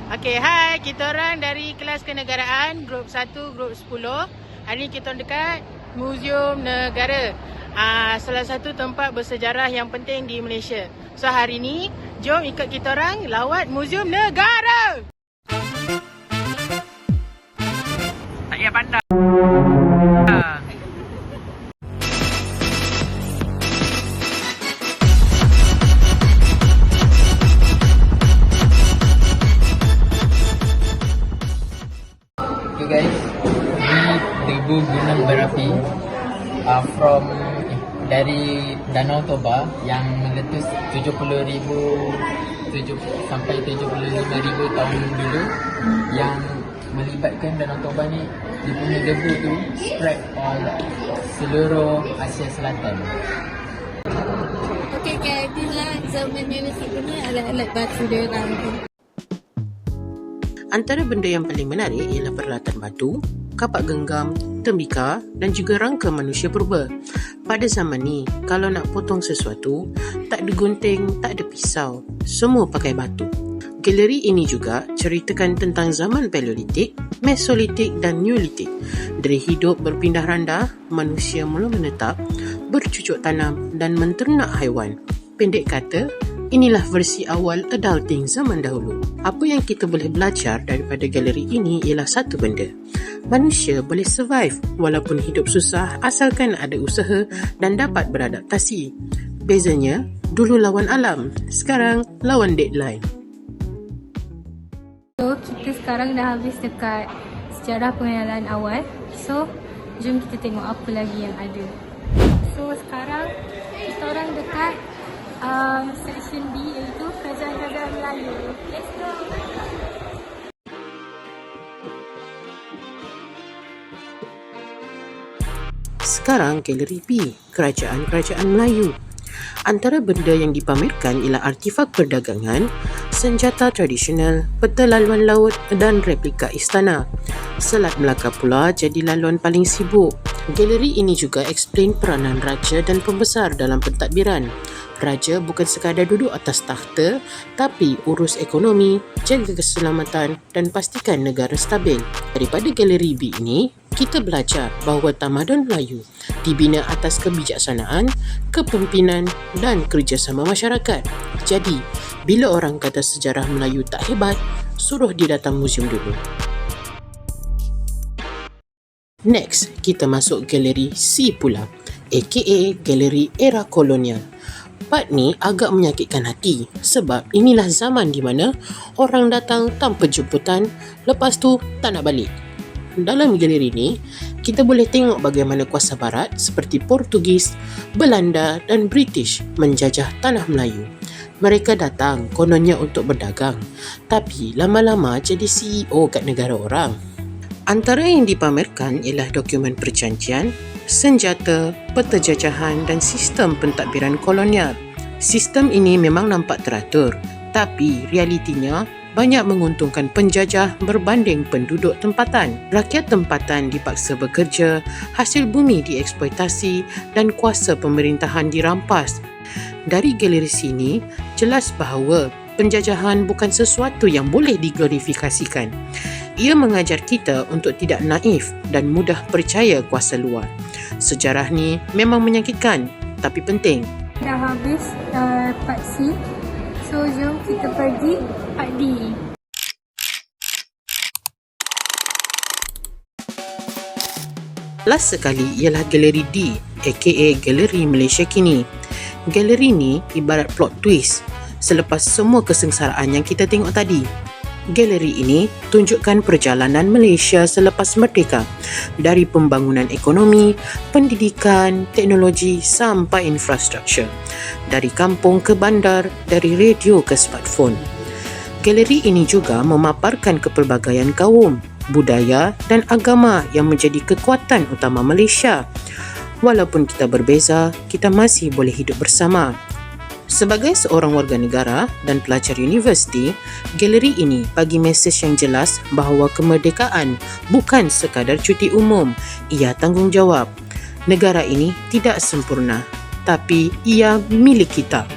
Okay, hai, kita orang dari kelas kenegaraan grup 1, grup 10. Hari ni kita orang dekat Museum Negara, salah satu tempat bersejarah yang penting di Malaysia. So hari ni, jom ikut kita orang lawat Museum Negara. Tak payah pandang. Okay guys, ni debu gunung berapi dari Danau Toba yang meletus 70,000 sampai 75,000 tahun dulu, yang melibatkan Danau Toba ni, dia punya debu tu spread all seluruh Asia Selatan. Okey, itulah zaman neolitik ni alat-alat batu dia orang tu. Antara benda yang paling menarik ialah peralatan batu, kapak genggam, tembikar dan juga rangka manusia purba. Pada zaman ni, kalau nak potong sesuatu, tak ada gunting, tak ada pisau. Semua pakai batu. Galeri ini juga ceritakan tentang zaman Paleolitik, Mesolitik dan Neolitik. Dari hidup berpindah randah, manusia mula menetap, bercucuk tanam dan menternak haiwan. Pendek kata, inilah versi awal adulting zaman dahulu. Apa yang kita boleh belajar daripada galeri ini ialah satu benda. Manusia boleh survive walaupun hidup susah asalkan ada usaha dan dapat beradaptasi. Bezanya, dulu lawan alam, sekarang lawan deadline. So, kita sekarang dah habis dekat sejarah pengenalan awal. So, jom kita tengok apa lagi yang ada. So, sekarang kita orang dekat section B, iaitu Kerajaan-Kerajaan Melayu. Let's go! Sekarang galeri B, Kerajaan-Kerajaan Melayu. Antara benda yang dipamerkan ialah artifak perdagangan, senjata tradisional, peta laluan laut dan replika istana. Selat Melaka pula jadi laluan paling sibuk. Galeri ini juga explain peranan raja dan pembesar dalam pentadbiran. Raja bukan sekadar duduk atas takhta, tapi urus ekonomi, jaga keselamatan dan pastikan negara stabil. Daripada galeri B ini, kita belajar bahawa tamadun Melayu dibina atas kebijaksanaan, kepimpinan dan kerjasama masyarakat. Jadi, bila orang kata sejarah Melayu tak hebat, suruh dia datang muzium dulu. Next, kita masuk galeri C pula, aka galeri era kolonial. Part ni agak menyakitkan hati sebab inilah zaman di mana orang datang tanpa jemputan, lepas tu tak nak balik. Dalam galeri ni, kita boleh tengok bagaimana kuasa barat seperti Portugis, Belanda dan British menjajah tanah Melayu. Mereka datang kononnya untuk berdagang, tapi lama-lama jadi CEO kat negara orang. Antara yang dipamerkan ialah dokumen perjanjian, senjata, peta jajahan dan sistem pentadbiran kolonial. Sistem ini memang nampak teratur, tapi realitinya banyak menguntungkan penjajah berbanding penduduk tempatan. Rakyat tempatan dipaksa bekerja, hasil bumi dieksploitasi dan kuasa pemerintahan dirampas. Dari galeri sini, jelas bahawa penjajahan bukan sesuatu yang boleh diglorifikasikan. Ia mengajar kita untuk tidak naif dan mudah percaya kuasa luar. Sejarah ni memang menyakitkan, tapi penting. Dah habis part C. So, jom kita pergi part D. Last sekali ialah galeri D, aka Galeri Malaysia Kini. Galeri ni ibarat plot twist selepas semua kesengsaraan yang kita tengok tadi. Galeri ini tunjukkan perjalanan Malaysia selepas merdeka, dari pembangunan ekonomi, pendidikan, teknologi sampai infrastruktur, dari kampung ke bandar, dari radio ke smartphone. Galeri ini juga memaparkan kepelbagaian kaum, budaya dan agama yang menjadi kekuatan utama Malaysia. Walaupun kita berbeza, kita masih boleh hidup bersama. Sebagai seorang warga negara dan pelajar universiti, galeri ini bagi mesej yang jelas bahawa kemerdekaan bukan sekadar cuti umum, ia tanggungjawab. negara ini tidak sempurna, tapi ia milik kita.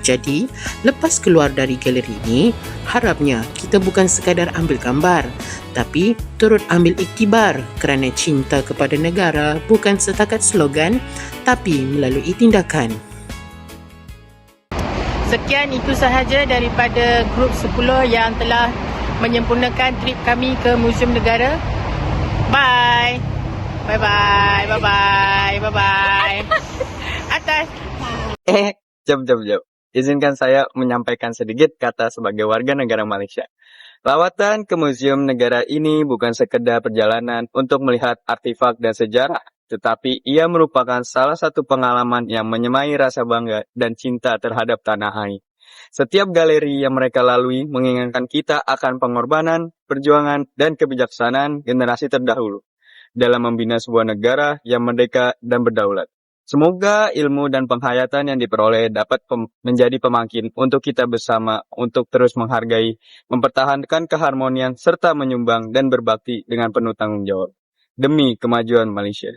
Jadi, lepas keluar dari galeri ini, harapnya kita bukan sekadar ambil gambar, tapi turut ambil iktibar kerana cinta kepada negara bukan setakat slogan, tapi melalui tindakan. Sekian itu sahaja daripada grup 10 yang telah menyempurnakan trip kami ke Museum Negara. Bye. Bye-bye. Bye-bye. Bye-bye. Atas. Jom. Izinkan saya menyampaikan sedikit kata sebagai warga negara Malaysia. Lawatan ke Museum Negara ini bukan sekedar perjalanan untuk melihat artefak dan sejarah, tetapi ia merupakan salah satu pengalaman yang menyemai rasa bangga dan cinta terhadap tanah air. Setiap galeri yang mereka lalui mengingatkan kita akan pengorbanan, perjuangan, dan kebijaksanaan generasi terdahulu dalam membina sebuah negara yang merdeka dan berdaulat. Semoga ilmu dan penghayatan yang diperoleh dapat menjadi pemakin untuk kita bersama untuk terus menghargai, mempertahankan keharmonian, serta menyumbang dan berbakti dengan penuh tanggung jawab demi kemajuan Malaysia.